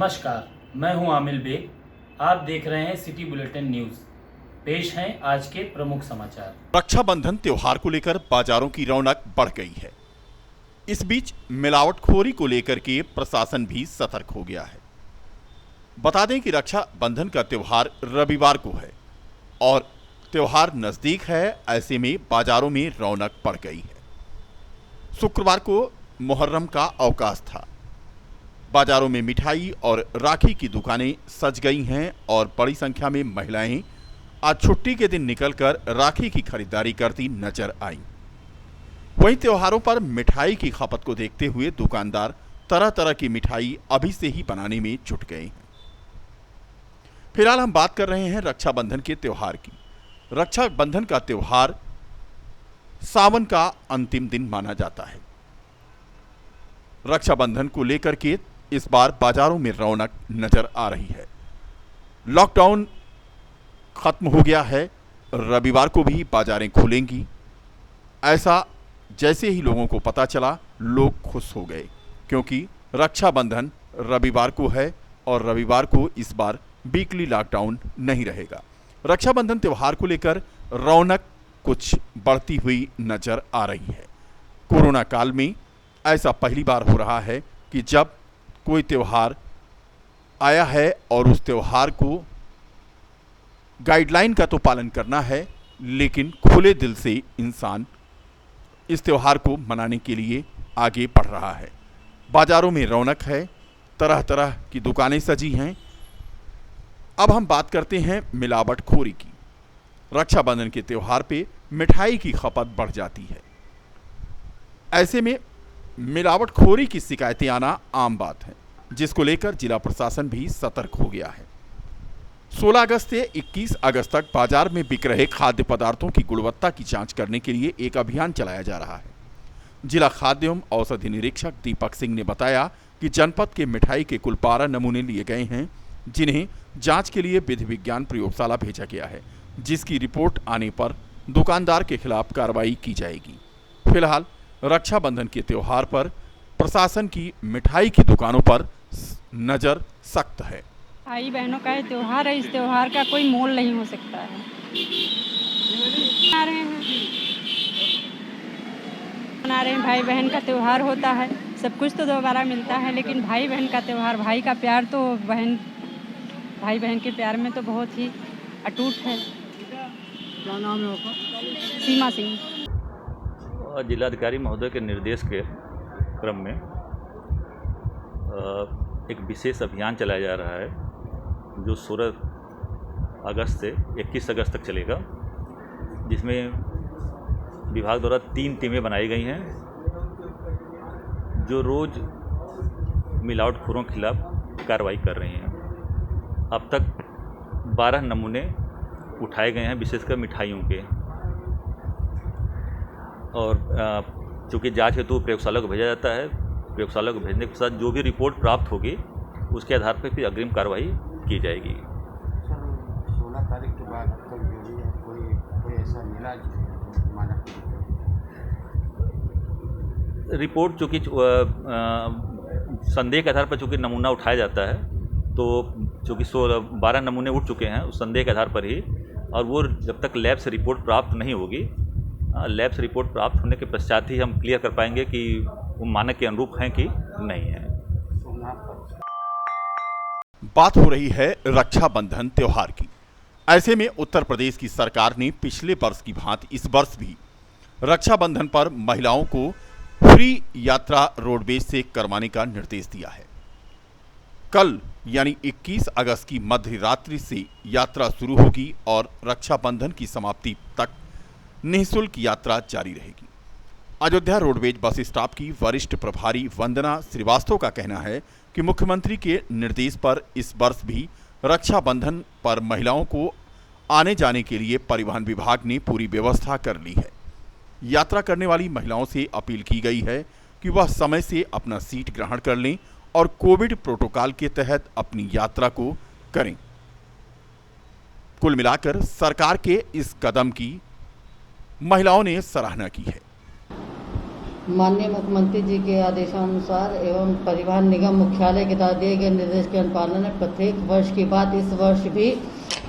नमस्कार, मैं हूं आमिल बेग। आप देख रहे हैं सिटी बुलेटिन न्यूज़। पेश हैं आज के प्रमुख समाचार। रक्षाबंधन त्योहार को लेकर बाजारों की रौनक बढ़ गई है। इस बीच मिलावटखोरी को लेकर के प्रशासन भी सतर्क हो गया है। बता दें कि रक्षाबंधन का त्योहार रविवार को है और त्योहार नजदीक है, ऐसे में बाजारों में रौनक बढ़ गई है। शुक्रवार को मुहर्रम का अवकाश था। बाजारों में मिठाई और राखी की दुकानें सज गई हैं और बड़ी संख्या में महिलाएं आज छुट्टी के दिन निकलकर राखी की खरीदारी करती नजर आईं। वहीं त्योहारों पर मिठाई की खपत को देखते हुए दुकानदार तरह तरह की मिठाई अभी से ही बनाने में जुट गए हैं। फिलहाल हम बात कर रहे हैं रक्षाबंधन के त्योहार की। रक्षाबंधन का त्योहार सावन का अंतिम दिन माना जाता है। रक्षाबंधन को लेकर के इस बार बाजारों में रौनक नजर आ रही है। लॉकडाउन खत्म हो गया है, रविवार को भी बाजारें खुलेंगी। ऐसा जैसे ही लोगों को पता चला, लोग खुश हो गए, क्योंकि रक्षाबंधन रविवार को है और रविवार को इस बार वीकली लॉकडाउन नहीं रहेगा। रक्षाबंधन त्योहार को लेकर रौनक कुछ बढ़ती हुई नजर आ रही है। कोरोना काल में ऐसा पहली बार हो रहा है कि जब कोई त्योहार आया है और उस त्योहार को गाइडलाइन का तो पालन करना है, लेकिन खुले दिल से इंसान इस त्योहार को मनाने के लिए आगे बढ़ रहा है। बाजारों में रौनक है, तरह तरह की दुकानें सजी हैं। अब हम बात करते हैं मिलावटखोरी की। रक्षाबंधन के त्योहार पे मिठाई की खपत बढ़ जाती है। ऐसे में मिलावटखोरी की शिकायतें आना आम बात है, जिसको लेकर जिला प्रशासन भी सतर्क हो गया है। 16 अगस्त से 21 अगस्त तक बाजार में बिक रहे खाद्य पदार्थों की गुणवत्ता की जांच करने के लिए एक अभियान चलाया जा रहा है। जिला खाद्य एवं औषधि निरीक्षक दीपक सिंह ने बताया कि जनपद के मिठाई के कुल 12 नमूने लिए गए हैं, जिन्हें जांच के लिए विधि विज्ञान प्रयोगशाला भेजा गया है, जिसकी रिपोर्ट आने पर दुकानदार के खिलाफ कार्रवाई की जाएगी। फिलहाल रक्षाबंधन के त्योहार पर प्रशासन की मिठाई की दुकानों पर नजर सख्त है। भाई बहनों का ये त्योहार है, इस त्योहार का कोई मोल नहीं हो सकता है। मना रहे हैं, भाई बहन का त्योहार होता है, सब कुछ तो दोबारा मिलता है, लेकिन भाई बहन का त्योहार, भाई का प्यार तो भाई बहन के प्यार में तो बहुत ही अटूट है। क्या नाम है आपका? सीमा सिंह। जिलाधिकारी महोदय के निर्देश के क्रम में एक विशेष अभियान चलाया जा रहा है, जो 16 अगस्त से 21 अगस्त तक चलेगा, जिसमें विभाग द्वारा 3 टीमें बनाई गई हैं, जो रोज़ मिलावटखोरों के खिलाफ कार्रवाई कर रही हैं। अब तक 12 नमूने उठाए गए हैं, विशेषकर मिठाइयों के, और चूँकि जांच हेतु प्रयोगशाला को भेजा जाता है। प्रयोगशाला को भेजने के साथ जो भी रिपोर्ट प्राप्त होगी, उसके आधार पर फिर अग्रिम कार्रवाई की जाएगी। सर, 16 तारीख के बाद तक जो भी है, कोई ऐसा मिला माना? रिपोर्ट चूँकि संदेह के आधार पर चूँकि नमूना उठाया जाता है, तो चूँकि 12 नमूने उठ चुके हैं उस संदेह के आधार पर ही, और वो जब तक लैब से रिपोर्ट प्राप्त नहीं होगी, लैब से रिपोर्ट प्राप्त होने के पश्चात ही हम क्लियर कर पाएंगे कि वो मानक के अनुरूप हैं कि नहीं है। बात हो रही है रक्षाबंधन त्योहार की। ऐसे में उत्तर प्रदेश की सरकार ने पिछले वर्ष की भांति इस वर्ष भी रक्षाबंधन पर महिलाओं को फ्री यात्रा रोडवेज से करवाने का निर्देश दिया है। कल यानी 21 अगस्त की मध्य रात्रि से यात्रा शुरू होगी और रक्षाबंधन की समाप्ति तक निःशुल्क यात्रा जारी रहेगी। अयोध्या रोडवेज बस स्टॉप की वरिष्ठ प्रभारी वंदना श्रीवास्तव का कहना है कि मुख्यमंत्री के निर्देश पर इस वर्ष भी रक्षाबंधन पर महिलाओं को आने जाने के लिए परिवहन विभाग ने पूरी व्यवस्था कर ली है। यात्रा करने वाली महिलाओं से अपील की गई है कि वह समय से अपना सीट ग्रहण कर लें और कोविड प्रोटोकॉल के तहत अपनी यात्रा को करें। कुल मिलाकर सरकार के इस कदम की महिलाओं ने सराहना की है। माननीय मुख्यमंत्री जी के आदेशानुसार एवं परिवहन निगम मुख्यालय के द्वारा दिए गए निर्देश के अनुपालन में प्रत्येक वर्ष की बात इस वर्ष भी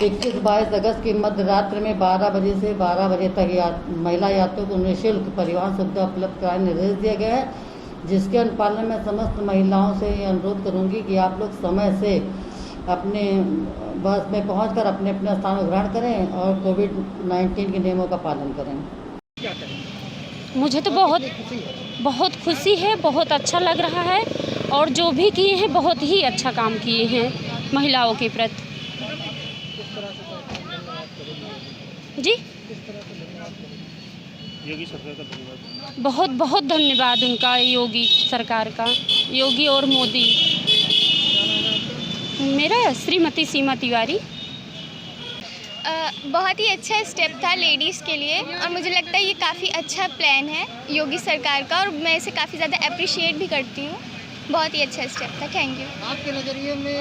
21-22 अगस्त की मध्य रात्रि में 12 बजे से 12 बजे तक महिला यात्रियों को निःशुल्क परिवहन सुविधा उपलब्ध कराने निर्देश दिए गए हैं, जिसके अनुपालन में समस्त महिलाओं से ये अनुरोध करूंगी कि आप लोग समय से अपने बस में पहुंचकर अपने अपने स्थान को ग्रहण करें और कोविड-19 के नियमों का पालन करें। मुझे तो बहुत खुशी है, बहुत अच्छा लग रहा है और जो भी किए हैं बहुत ही अच्छा काम किए हैं महिलाओं के प्रति। जी योगी सरकार का धन्यवाद। बहुत बहुत धन्यवाद उनका, योगी सरकार का, योगी और मोदी। मेरा श्रीमती सीमा तिवारी। बहुत ही अच्छा स्टेप था लेडीज़ के लिए और मुझे लगता है ये काफ़ी अच्छा प्लान है योगी सरकार का और मैं इसे काफ़ी ज़्यादा अप्रिशिएट भी करती हूँ। बहुत ही अच्छा स्टेप था, थैंक यू। आपके नज़रिए में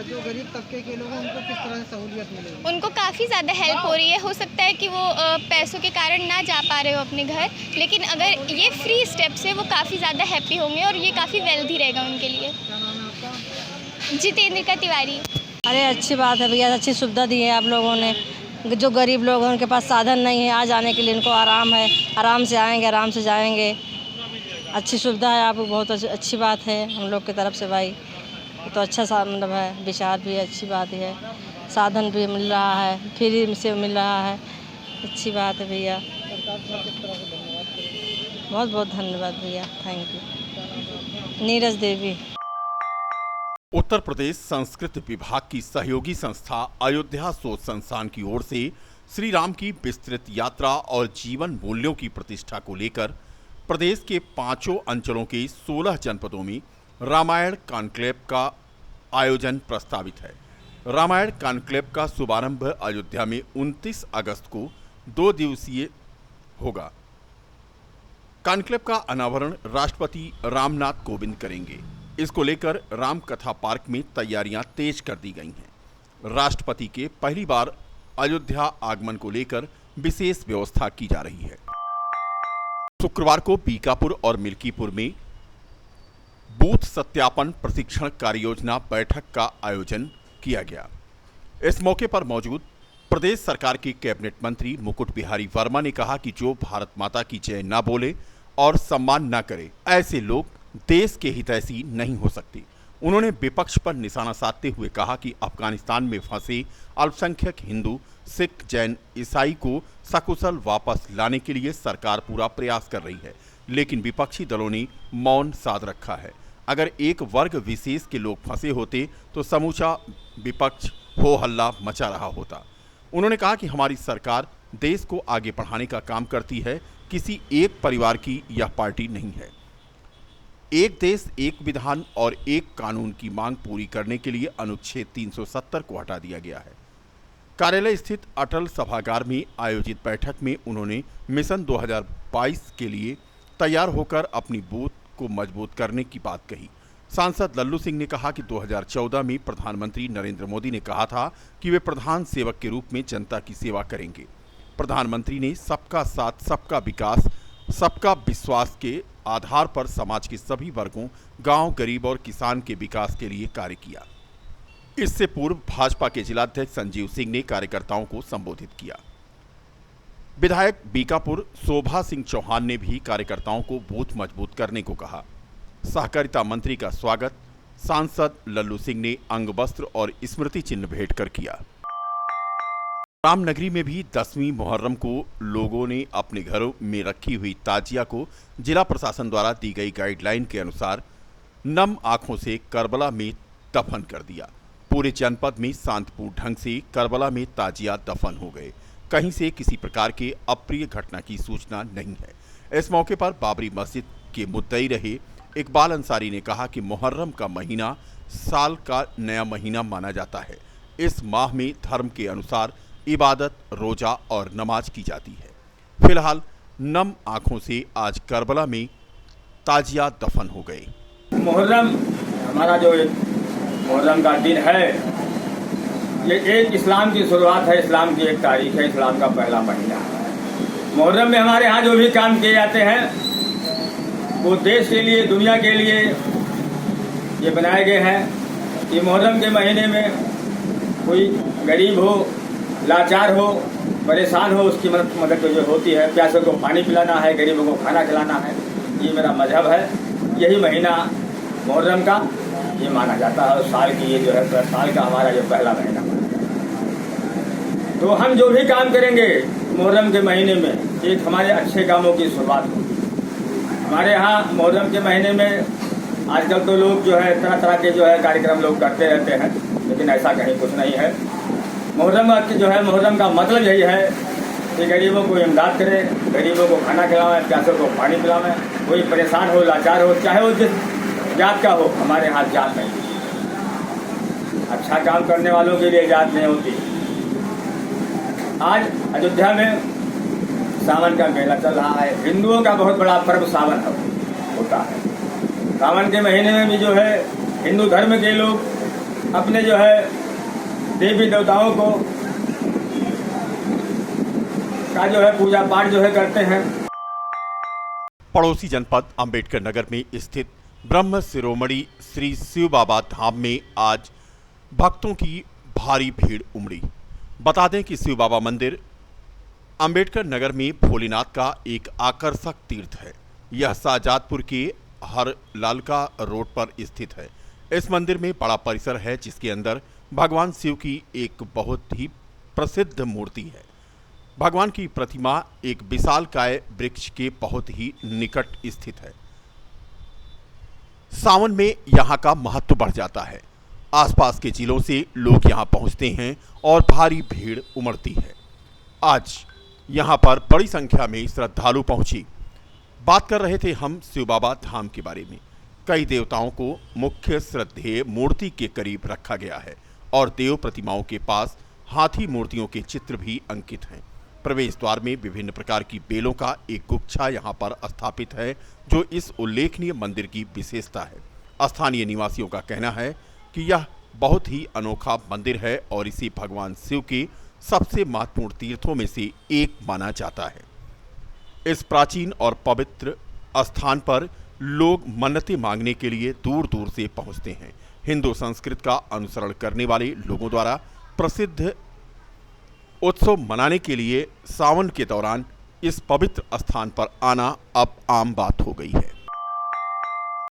जो गरीब तबके के लोग हैं उनको किस तरह से सहूलियत मिलेगी? उनको काफ़ी ज़्यादा हेल्प हो रही है। हो सकता है कि वो पैसों के कारण ना जा पा रहे हो अपने घर, लेकिन अगर ये फ्री स्टेप से वो काफ़ी ज़्यादा हैप्पी होंगे और ये काफ़ी वेल्दी रहेगा उनके लिए। क्या नाम है आपका? जितेंद्र तिवारी। अरे अच्छी बात है भैया, अच्छी सुविधा दी है आप लोगों ने। जो गरीब लोग हैं उनके पास साधन नहीं है, आ जाने के लिए उनको आराम है, आराम से आएंगे, आराम से जाएंगे। अच्छी सुविधा है, आप बहुत अच्छी बात है हम लोग की तरफ से भाई। तो अच्छा सा मतलब है, विचार भी अच्छी बात है, साधन भी मिल रहा है, फ्री से मिल रहा है, अच्छी बात है भैया। बहुत बहुत धन्यवाद भैया, थैंक यू। नीरज देवी। उत्तर प्रदेश संस्कृत विभाग की सहयोगी संस्था अयोध्या शोध संस्थान की ओर से श्री राम की विस्तृत यात्रा और जीवन मूल्यों की प्रतिष्ठा को लेकर प्रदेश के 5 अंचलों के 16 जनपदों में रामायण कॉन्क्लेव का आयोजन प्रस्तावित है। रामायण कॉन्क्लेव का शुभारंभ अयोध्या में 29 अगस्त को 2 दिवसीय होगा। कॉन्क्लेव का अनावरण राष्ट्रपति रामनाथ कोविंद करेंगे। इसको लेकर राम कथा पार्क में तैयारियां तेज कर दी गई हैं। राष्ट्रपति के पहली बार अयोध्या आगमन को लेकर विशेष व्यवस्था की जा रही है। शुक्रवार को बीकापुर और मिल्कीपुर में बूथ सत्यापन प्रशिक्षण कार्ययोजना बैठक का आयोजन किया गया। इस मौके पर मौजूद प्रदेश सरकार के कैबिनेट मंत्री मुकुट बिहारी वर्मा ने कहा कि जो भारत माता की जय न बोले और सम्मान न करे, ऐसे लोग देश के हितैषी नहीं हो सकते। उन्होंने विपक्ष पर निशाना साधते हुए कहा कि अफगानिस्तान में फंसे अल्पसंख्यक हिंदू, सिख, जैन, ईसाई को सकुशल वापस लाने के लिए सरकार पूरा प्रयास कर रही है, लेकिन विपक्षी दलों ने मौन साध रखा है। अगर एक वर्ग विशेष के लोग फंसे होते तो समूचा विपक्ष हो हल्ला मचा रहा होता। उन्होंने कहा कि हमारी सरकार देश को आगे बढ़ाने का काम करती है, किसी एक परिवार की यह पार्टी नहीं है। एक देश एक विधान और एक कानून की मांग पूरी करने के लिए अनुच्छेद 370 को हटा दिया गया है। कार्यालय स्थित अटल सभागार में आयोजित बैठक में उन्होंने मिशन 2022 के लिए तैयार होकर अपनी बूथ को मजबूत करने की बात कही। सांसद लल्लू सिंह ने कहा कि 2014 में प्रधानमंत्री नरेंद्र मोदी ने कहा था कि वे प्रधान सेवक के रूप में जनता की सेवा करेंगे। प्रधानमंत्री ने सबका साथ, सबका विकास, सबका विश्वास के आधार पर समाज के सभी वर्गों, गांव, गरीब और किसान के विकास के लिए कार्य किया। इससे पूर्व भाजपा के जिलाध्यक्ष संजीव सिंह ने कार्यकर्ताओं को संबोधित किया। विधायक बीकापुर शोभा सिंह चौहान ने भी कार्यकर्ताओं को बूथ मजबूत करने को कहा। सहकारिता मंत्री का स्वागत सांसद लल्लू सिंह ने अंग वस्त्र और स्मृति चिन्ह भेंट कर किया। रामनगरी में भी 10वीं मुहर्रम को लोगों ने अपने घरों में रखी हुई ताजिया को जिला प्रशासन द्वारा दी गई गाइडलाइन के अनुसार नम आंखों से करबला में दफन कर दिया। पूरे जनपद में शांतिपूर्ण ढंग से करबला में ताजिया दफन हो गए। कहीं से किसी प्रकार के अप्रिय घटना की सूचना नहीं है। इस मौके पर बाबरी मस्जिद के मुद्दई रहे इकबाल अंसारी ने कहा कि मुहर्रम का महीना साल का नया महीना माना जाता है। इस माह में धर्म के अनुसार इबादत, रोजा और नमाज की जाती है। फिलहाल नम आंखों से आज करबला में ताजिया दफन हो गए। मुहर्रम हमारा जो मुहर्रम का दिन है, ये एक इस्लाम की शुरुआत है, इस्लाम की एक तारीख है, इस्लाम का पहला महीना है। मुहर्रम में हमारे यहाँ जो भी काम किए जाते हैं वो देश के लिए, दुनिया के लिए ये बनाए गए हैं कि मुहर्रम के महीने में कोई गरीब हो, लाचार हो, परेशान हो, उसकी मदद जो होती है। प्यासों को पानी पिलाना है, गरीबों को खाना खिलाना है, ये मेरा मजहब है। यही महीना मुहर्रम का ये माना जाता है। और साल की ये जो है साल का हमारा जो पहला महीना माना जाता है। तो हम जो भी काम करेंगे मुहर्रम के महीने में, एक हमारे अच्छे कामों की शुरुआत होगी। हमारे यहाँ मुहर्रम के महीने में आजकल तो लोग जो है तरह तरह के जो है कार्यक्रम लोग करते रहते हैं, लेकिन ऐसा कहीं कुछ नहीं है। मुहर्रम का मतलब यही है कि गरीबों को इमदाद करें, गरीबों को खाना खिलाएं, प्यासों को पानी पिलाएं। कोई परेशान हो, लाचार हो, चाहे वो जिस जात का हो, हमारे यहाँ जात नहीं। अच्छा काम करने वालों के लिए जात नहीं होती। आज अयोध्या में सावन का मेला चल रहा है। हिंदुओं का बहुत बड़ा पर्व सावन होता है। सावन के महीने में भी जो है हिंदू धर्म के लोग अपने जो है देवी देवताओं को का जो है पूजा पाठ जो है करते हैं। पड़ोसी जनपद अंबेडकर नगर में स्थित ब्रह्म शिरोमणि श्री शिव बाबा धाम में आज भक्तों की भारी भीड़ उमड़ी। बता दें कि शिव बाबा मंदिर अंबेडकर नगर में भोलेनाथ का एक आकर्षक तीर्थ है। यह शाहजादपुर के हर लालका रोड पर स्थित है। इस मंदिर में बड़ा परिसर है, जिसके अंदर भगवान शिव की एक बहुत ही प्रसिद्ध मूर्ति है। भगवान की प्रतिमा एक विशालकाय वृक्ष के बहुत ही निकट स्थित है। सावन में यहाँ का महत्व बढ़ जाता है। आसपास के जिलों से लोग यहाँ पहुँचते हैं और भारी भीड़ उमड़ती है। आज यहाँ पर बड़ी संख्या में श्रद्धालु पहुँची। बात कर रहे थे हम शिव बाबा धाम के बारे में। कई देवताओं को मुख्य श्रद्धेय मूर्ति के करीब रखा गया है और देव प्रतिमाओं के पास हाथी मूर्तियों के चित्र भी अंकित हैं। प्रवेश द्वार में विभिन्न प्रकार की बेलों का एक गुच्छा यहाँ पर स्थापित है, जो इस उल्लेखनीय मंदिर की विशेषता है। स्थानीय निवासियों का कहना है कि यह बहुत ही अनोखा मंदिर है और इसे भगवान शिव के सबसे महत्वपूर्ण तीर्थों में से एक माना जाता है। इस प्राचीन और पवित्र स्थान पर लोग मन्नतें मांगने के लिए दूर दूर से पहुंचते हैं। हिंदू संस्कृति का अनुसरण करने वाले लोगों द्वारा प्रसिद्ध उत्सव मनाने के लिए सावन के दौरान इस पवित्र स्थान पर आना अब आम बात हो गई है।